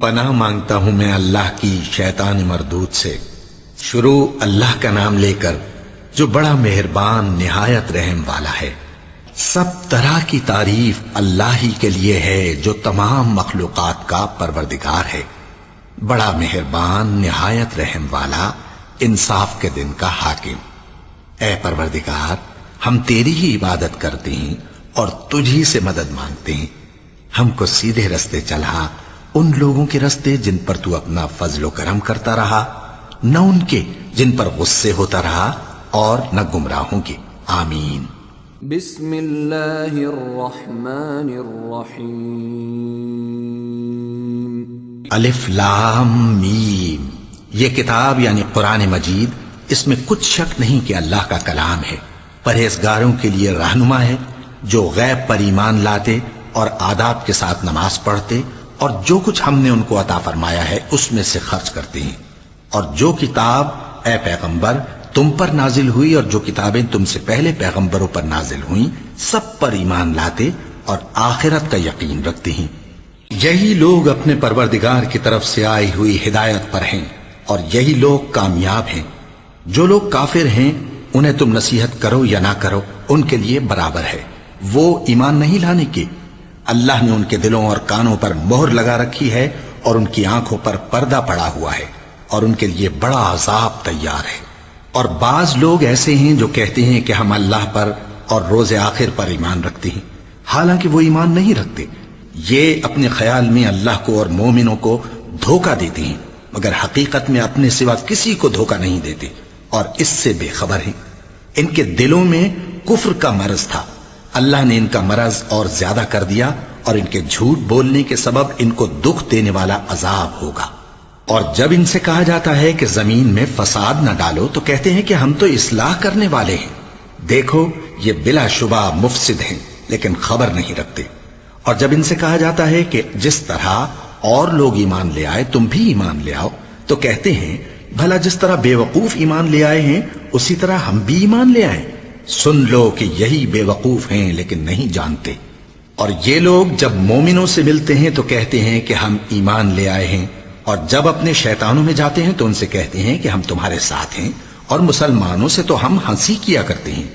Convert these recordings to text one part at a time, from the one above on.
پناہ مانگتا ہوں میں اللہ کی شیطان مردود سے۔ شروع اللہ کا نام لے کر جو بڑا مہربان نہایت رحم والا ہے۔ سب طرح کی تعریف اللہ ہی کے لیے ہے جو تمام مخلوقات کا پروردگار ہے، بڑا مہربان نہایت رحم والا، انصاف کے دن کا حاکم۔ اے پروردگار، ہم تیری ہی عبادت کرتے ہیں اور تجھی سے مدد مانگتے ہیں۔ ہم کو سیدھے رستے چلا، ان لوگوں کے رستے جن پر تو اپنا فضل و کرم کرتا رہا، نہ ان کے جن پر غصے ہوتا رہا اور نہ گمراہوں کے۔ آمین۔ بسم اللہ الرحمن الرحیم۔ الف لام میم۔ یہ کتاب یعنی قرآن مجید، اس میں کچھ شک نہیں کہ اللہ کا کلام ہے، پرہیزگاروں کے لیے رہنما ہے، جو غیب پر ایمان لاتے اور آداب کے ساتھ نماز پڑھتے اور جو کچھ ہم نے ان کو عطا فرمایا ہے اس میں سے خرچ کرتے ہیں، اور جو کتاب اے پیغمبر تم پر نازل ہوئی اور جو کتابیں تم سے پہلے پیغمبروں پر نازل ہوئیں سب پر ایمان لاتے اور آخرت کا یقین رکھتے ہیں۔ یہی لوگ اپنے پروردگار کی طرف سے آئی ہوئی ہدایت پر ہیں اور یہی لوگ کامیاب ہیں۔ جو لوگ کافر ہیں انہیں تم نصیحت کرو یا نہ کرو ان کے لیے برابر ہے، وہ ایمان نہیں لانے کے۔ اللہ نے ان کے دلوں اور کانوں پر مہر لگا رکھی ہے اور ان کی آنکھوں پر پردہ پڑا ہوا ہے اور ان کے لیے بڑا عذاب تیار ہے۔ اور بعض لوگ ایسے ہیں جو کہتے ہیں کہ ہم اللہ پر اور روز آخر پر ایمان رکھتے ہیں، حالانکہ وہ ایمان نہیں رکھتے۔ یہ اپنے خیال میں اللہ کو اور مومنوں کو دھوکہ دیتے ہیں، مگر حقیقت میں اپنے سوا کسی کو دھوکہ نہیں دیتے اور اس سے بے خبر ہیں۔ ان کے دلوں میں کفر کا مرض تھا، اللہ نے ان کا مرض اور زیادہ کر دیا اور ان کے جھوٹ بولنے کے سبب ان کو دکھ دینے والا عذاب ہوگا۔ اور جب ان سے کہا جاتا ہے کہ زمین میں فساد نہ ڈالو تو کہتے ہیں کہ ہم تو اصلاح کرنے والے ہیں۔ دیکھو یہ بلا شبہ مفسد ہیں لیکن خبر نہیں رکھتے۔ اور جب ان سے کہا جاتا ہے کہ جس طرح اور لوگ ایمان لے آئے تم بھی ایمان لے آؤ تو کہتے ہیں بھلا جس طرح بے وقوف ایمان لے آئے ہیں اسی طرح ہم بھی ایمان لے آئیں۔ سن لو کہ یہی بے وقوف ہیں لیکن نہیں جانتے۔ اور یہ لوگ جب مومنوں سے ملتے ہیں تو کہتے ہیں کہ ہم ایمان لے آئے ہیں، اور جب اپنے شیطانوں میں جاتے ہیں تو ان سے کہتے ہیں کہ ہم تمہارے ساتھ ہیں، اور مسلمانوں سے تو ہم ہنسی کیا کرتے ہیں۔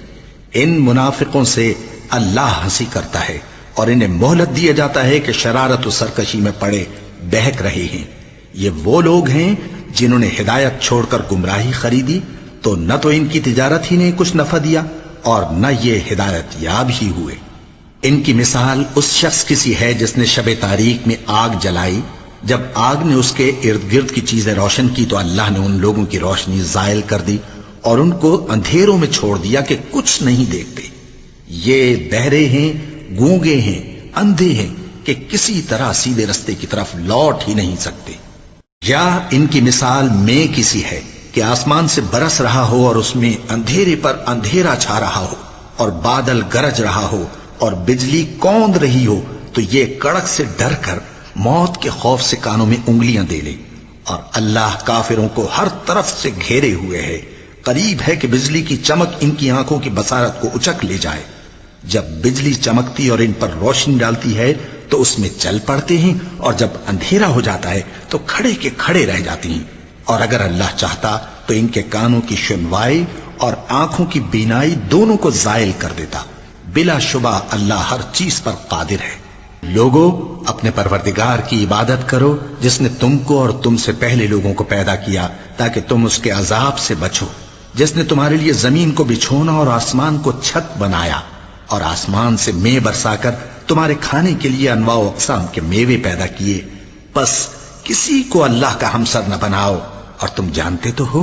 ان منافقوں سے اللہ ہنسی کرتا ہے اور انہیں مہلت دیا جاتا ہے کہ شرارت و سرکشی میں پڑے بہک رہے ہیں۔ یہ وہ لوگ ہیں جنہوں نے ہدایت چھوڑ کر گمراہی خریدی، تو نہ تو ان کی تجارت ہی نے کچھ نفع دیا اور نہ یہ ہدایت یاب ہی ہوئے۔ ان کی مثال اس شخص کی سی ہے جس نے شب تاریک میں آگ جلائی، جب آگ نے اس کے ارد گرد کی چیزیں روشن کی تو اللہ نے ان لوگوں کی روشنی زائل کر دی اور ان کو اندھیروں میں چھوڑ دیا کہ کچھ نہیں دیکھتے۔ یہ بہرے ہیں، گونگے ہیں، اندھے ہیں کہ کسی طرح سیدھے رستے کی طرف لوٹ ہی نہیں سکتے۔ یا ان کی مثال میں کسی ہے کہ آسمان سے برس رہا ہو اور اس میں اندھیرے پر اندھیرا چھا رہا ہو اور بادل گرج رہا ہو اور بجلی کوند رہی ہو، تو یہ کڑک سے ڈر کر موت کے خوف سے کانوں میں انگلیاں دے لے۔ اور اللہ کافروں کو ہر طرف سے گھیرے ہوئے ہے، قریب ہے کہ بجلی کی چمک ان کی آنکھوں کی بصارت کو اچک لے جائے۔ جب بجلی چمکتی اور ان پر روشنی ڈالتی ہے تو اس میں چل پڑتے ہیں، اور جب اندھیرا ہو جاتا ہے تو کھڑے کے کھڑے رہ جاتی ہیں۔ اور اگر اللہ چاہتا تو ان کے کانوں کی سنوائی اور آنکھوں کی بینائی دونوں کو زائل کر دیتا۔ بلا شبہ اللہ ہر چیز پر قادر ہے۔ لوگو اپنے پروردگار کی عبادت کرو جس نے تم کو اور تم سے پہلے لوگوں کو پیدا کیا تاکہ تم اس کے عذاب سے بچو، جس نے تمہارے لیے زمین کو بچھونا اور آسمان کو چھت بنایا، اور آسمان سے مے برسا کر تمہارے کھانے کے لیے انواع و اقسام کے میوے پیدا کیے۔ بس کسی کو اللہ کا ہمسر نہ بناؤ، اور تم جانتے تو ہو